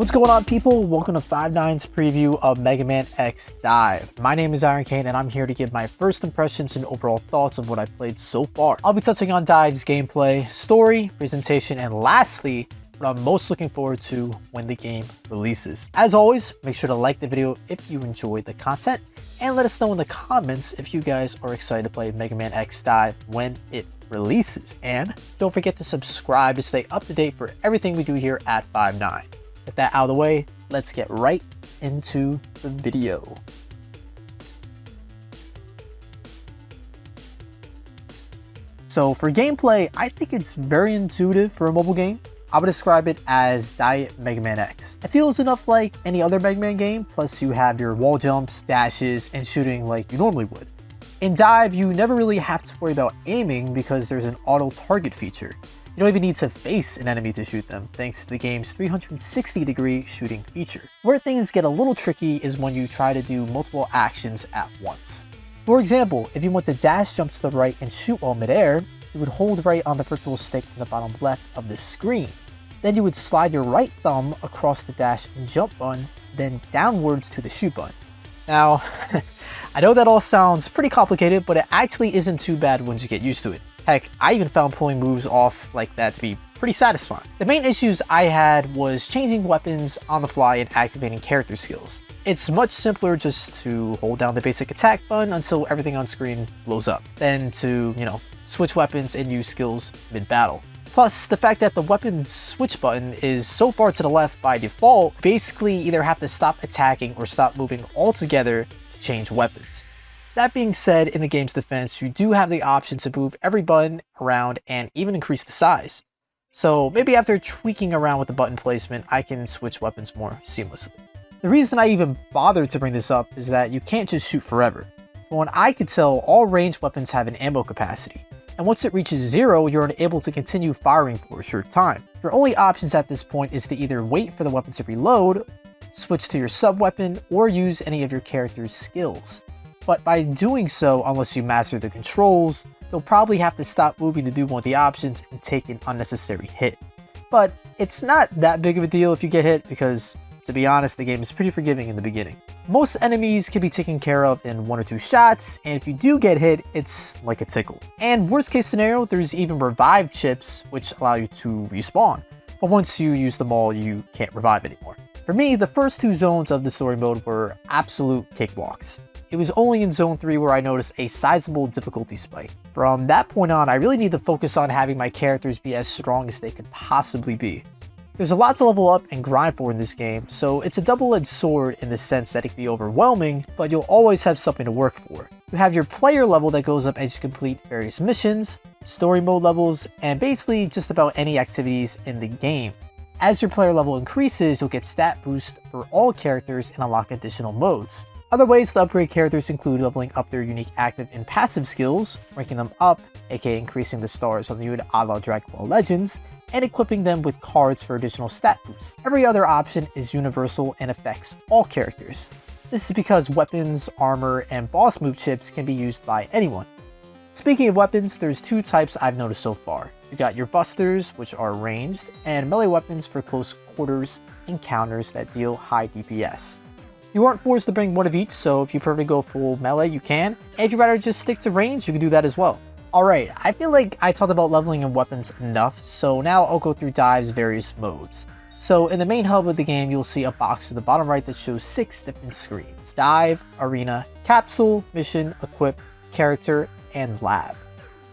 What's going on, people? Welcome to 5/9's preview of Mega Man X DiVE. My name is Ironcane and I'm here to give my first impressions and overall thoughts of what I've played so far. I'll be touching on DiVE's gameplay, story, presentation, and lastly, what I'm most looking forward to when the game releases. As always, make sure to like the video if you enjoyed the content and let us know in the comments if you guys are excited to play Mega Man X DiVE when it releases. And don't forget to subscribe to stay up to date for everything we do here at 5/9. With that out of the way, let's get right into the video. So for gameplay, I think it's very intuitive for a mobile game. I would describe it as Diet Mega Man X. It feels enough like any other Mega Man game, plus you have your wall jumps, dashes, and shooting like you normally would. In DiVE, you never really have to worry about aiming because there's an auto target feature. You don't even need to face an enemy to shoot them, thanks to the game's 360-degree shooting feature. Where things get a little tricky is when you try to do multiple actions at once. For example, if you want to dash jump to the right and shoot while midair, you would hold right on the virtual stick in the bottom left of the screen. Then you would slide your right thumb across the dash and jump button, then downwards to the shoot button. Now, I know that all sounds pretty complicated, but it actually isn't too bad once you get used to it. Heck, I even found pulling moves off like that to be pretty satisfying. The main issues I had was changing weapons on the fly and activating character skills. It's much simpler just to hold down the basic attack button until everything on screen blows up, then to, switch weapons and use skills mid-battle. Plus, the fact that the weapon switch button is so far to the left by default, basically either have to stop attacking or stop moving altogether to change weapons. That being said, in the game's defense, you do have the option to move every button around and even increase the size. So maybe after tweaking around with the button placement, I can switch weapons more seamlessly. The reason I even bothered to bring this up is that you can't just shoot forever. From what I could tell, all ranged weapons have an ammo capacity, and once it reaches 0, you're unable to continue firing for a short time. Your only options at this point is to either wait for the weapon to reload, switch to your sub-weapon, or use any of your character's skills. But by doing so, unless you master the controls, you'll probably have to stop moving to do one of the options and take an unnecessary hit. But it's not that big of a deal if you get hit because, to be honest, the game is pretty forgiving in the beginning. Most enemies can be taken care of in 1 or 2 shots, and if you do get hit, it's like a tickle. And worst case scenario, there's even revive chips which allow you to respawn. But once you use them all, you can't revive anymore. For me, the first 2 zones of the story mode were absolute cakewalks. It was only in Zone 3 where I noticed a sizable difficulty spike. From that point on, I really need to focus on having my characters be as strong as they could possibly be. There's a lot to level up and grind for in this game, so it's a double-edged sword in the sense that it can be overwhelming, but you'll always have something to work for. You have your player level that goes up as you complete various missions, story mode levels, and basically just about any activities in the game. As your player level increases, you'll get stat boosts for all characters and unlock additional modes. Other ways to upgrade characters include leveling up their unique active and passive skills, ranking them up, aka increasing the stars on the unit a la Dragon Ball Legends, and equipping them with cards for additional stat boosts. Every other option is universal and affects all characters. This is because weapons, armor, and boss move chips can be used by anyone. Speaking of weapons, there's 2 types I've noticed so far. You got your busters, which are ranged, and melee weapons for close quarters encounters that deal high DPS. You aren't forced to bring one of each, so if you prefer to go full melee, you can. And if you'd rather just stick to range, you can do that as well. Alright, I feel like I talked about leveling and weapons enough, so now I'll go through DiVE's various modes. So in the main hub of the game, you'll see a box to the bottom right that shows 6 different screens: DiVE, Arena, Capsule, Mission, Equip, Character, and Lab.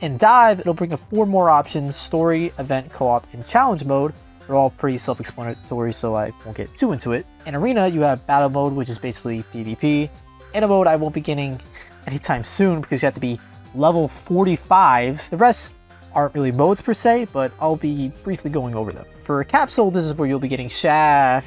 In DiVE, it'll bring up 4 more options: Story, Event, Co-op, and Challenge mode. They're all pretty self-explanatory, so I won't get too into it. In Arena, you have Battle mode, which is basically PvP. In a mode I won't be getting anytime soon because you have to be level 45. The rest aren't really modes per se, but I'll be briefly going over them. For a Capsule, this is where you'll be getting summoning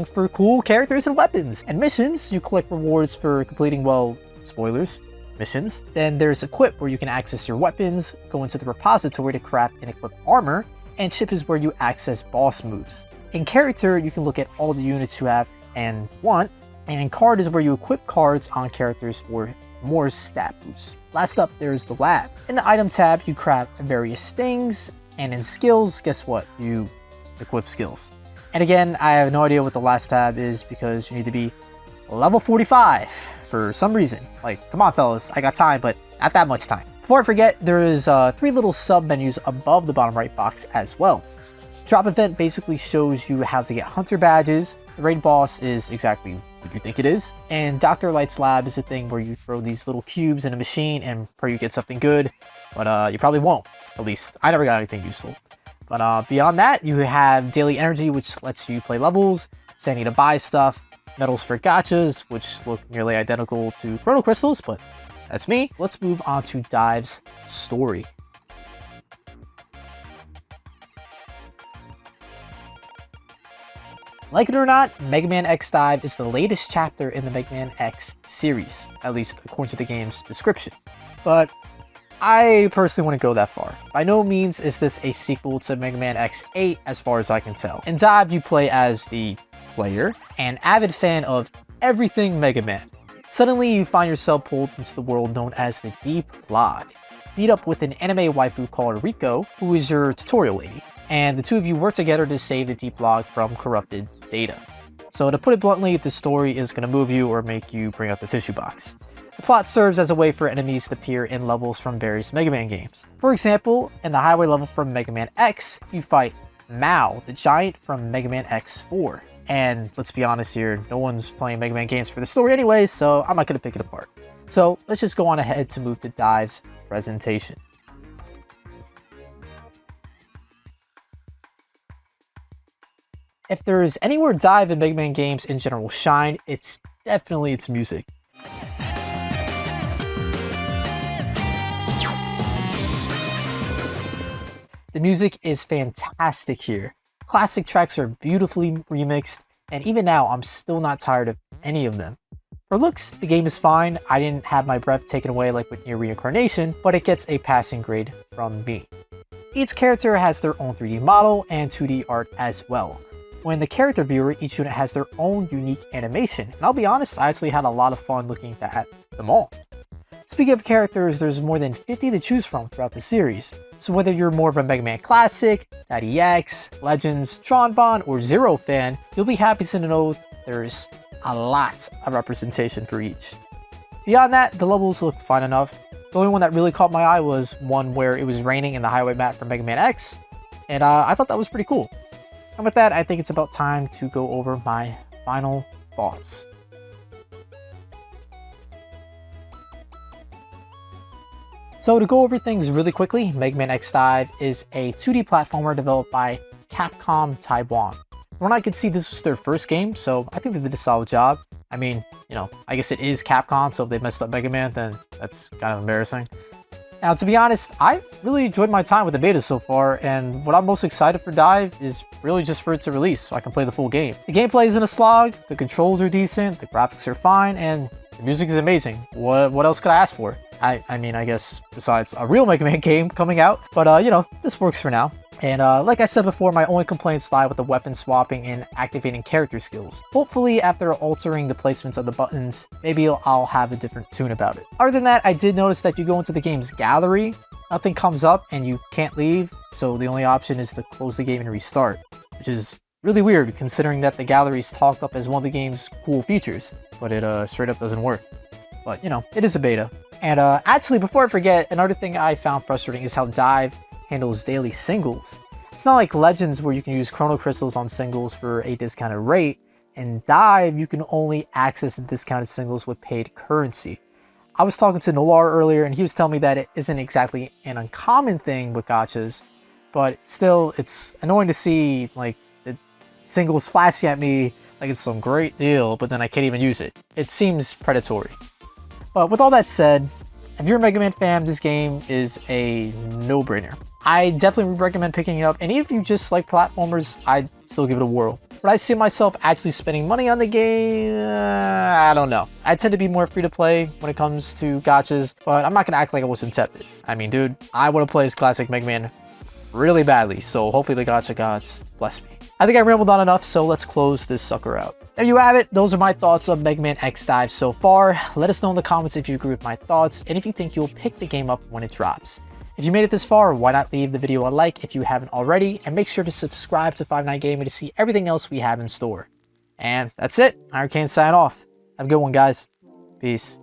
for cool characters and weapons. And missions, you collect rewards for completing, well, spoilers, missions. Then there's Equip, where you can access your weapons, go into the repository to craft and equip armor, and Chip is where you access boss moves. In Character, you can look at all the units you have and want, and in Card is where you equip cards on characters for more stat boosts. Last up, there's the Lab. In the Item tab, you craft various things, and in Skills, guess what? You equip skills. And again, I have no idea what the last tab is because you need to be level 45 for some reason. Like, come on fellas, I got time, but not that much time. Before I forget, there is 3 little sub menus above the bottom right box as well. Drop event basically shows you how to get hunter badges. The raid boss is exactly what you think it is. And Dr. Light's lab is a thing where you throw these little cubes in a machine and pray you get something good, but you probably won't. At least I never got anything useful. But beyond that, you have daily energy, which lets you play levels, standing to buy stuff, medals for gachas, which look nearly identical to chrono crystals, but that's me. Let's move on to DiVE's story. Like it or not, Mega Man X DiVE is the latest chapter in the Mega Man X series, at least according to the game's description. But I personally wouldn't go that far. By no means is this a sequel to Mega Man X8 as far as I can tell. In DiVE, you play as the player, an avid fan of everything Mega Man. Suddenly, you find yourself pulled into the world known as the Deep Log. Meet up with an anime waifu called Riko, who is your tutorial lady. And the two of you work together to save the Deep Log from corrupted data. So to put it bluntly, the story is going to move you or make you bring out the tissue box. The plot serves as a way for enemies to appear in levels from various Mega Man games. For example, in the highway level from Mega Man X, you fight Mao, the giant from Mega Man X4. And let's be honest here, no one's playing Mega Man games for the story anyway, so I'm not going to pick it apart. So let's just go on ahead to move to DiVE's presentation. If there's anywhere DiVE and Mega Man games in general shine, it's definitely its music. The music is fantastic here. Classic tracks are beautifully remixed, and even now I'm still not tired of any of them. For looks, the game is fine. I didn't have my breath taken away like with Near Reincarnation, but it gets a passing grade from me. Each character has their own 3D model and 2D art as well. When the character viewer, each unit has their own unique animation, and I'll be honest, I actually had a lot of fun looking at them all. Speaking of characters, there's more than 50 to choose from throughout the series, so whether you're more of a Mega Man Classic, Daddy X, Legends, Tron Bond, or Zero fan, you'll be happy to know there's a lot of representation for each. Beyond that, the levels look fine enough. The only one that really caught my eye was one where it was raining in the highway map from Mega Man X, and I thought that was pretty cool. And with that, I think it's about time to go over my final thoughts. So to go over things really quickly, Mega Man X DiVE is a 2D platformer developed by Capcom Taiwan. From what I could see, this was their first game, so I think they did a solid job. I mean, you know, I guess it is Capcom, so if they messed up Mega Man, then that's kind of embarrassing. Now, to be honest, I really enjoyed my time with the beta so far, and what I'm most excited for DiVE is really just for it to release so I can play the full game. The gameplay isn't a slog, the controls are decent, the graphics are fine, and the music is amazing. What else could I ask for? I mean, I guess besides a real Mega Man game coming out, but you know, this works for now. And like I said before, my only complaints lie with the weapon swapping and activating character skills. Hopefully, after altering the placements of the buttons, maybe I'll have a different tune about it. Other than that, I did notice that if you go into the game's gallery, nothing comes up and you can't leave, so the only option is to close the game and restart, which is really weird considering that the gallery is talked up as one of the game's cool features, but it straight up doesn't work. But you know, it is a beta. And actually, before I forget, another thing I found frustrating is how DiVE handles daily singles. It's not like Legends where you can use chrono crystals on singles for a discounted rate. In DiVE, you can only access the discounted singles with paid currency. I was talking to Nolar earlier and he was telling me that it isn't exactly an uncommon thing with gachas, but still it's annoying to see like the singles flashing at me like it's some great deal, but then I can't even use it. It seems predatory. But with all that said, if you're a Mega Man fan, this game is a no-brainer. I definitely would recommend picking it up, and even if you just like platformers, I'd still give it a whirl. Would I see myself actually spending money on the game? I don't know. I tend to be more free to play when it comes to gachas, but I'm not gonna act like I wasn't tempted. I mean, dude, I want to play this classic Mega Man really badly, so hopefully the gacha gods bless me. I think I rambled on enough, so let's close this sucker out. There you have it. Those are my thoughts on Mega Man X DiVE so far. Let us know in the comments if you agree with my thoughts and if you think you'll pick the game up when it drops. If you made it this far, why not leave the video a like if you haven't already, and make sure to subscribe to Five Night Gaming to see everything else we have in store. And that's it. Ironcane sign off. Have a good one, guys. Peace.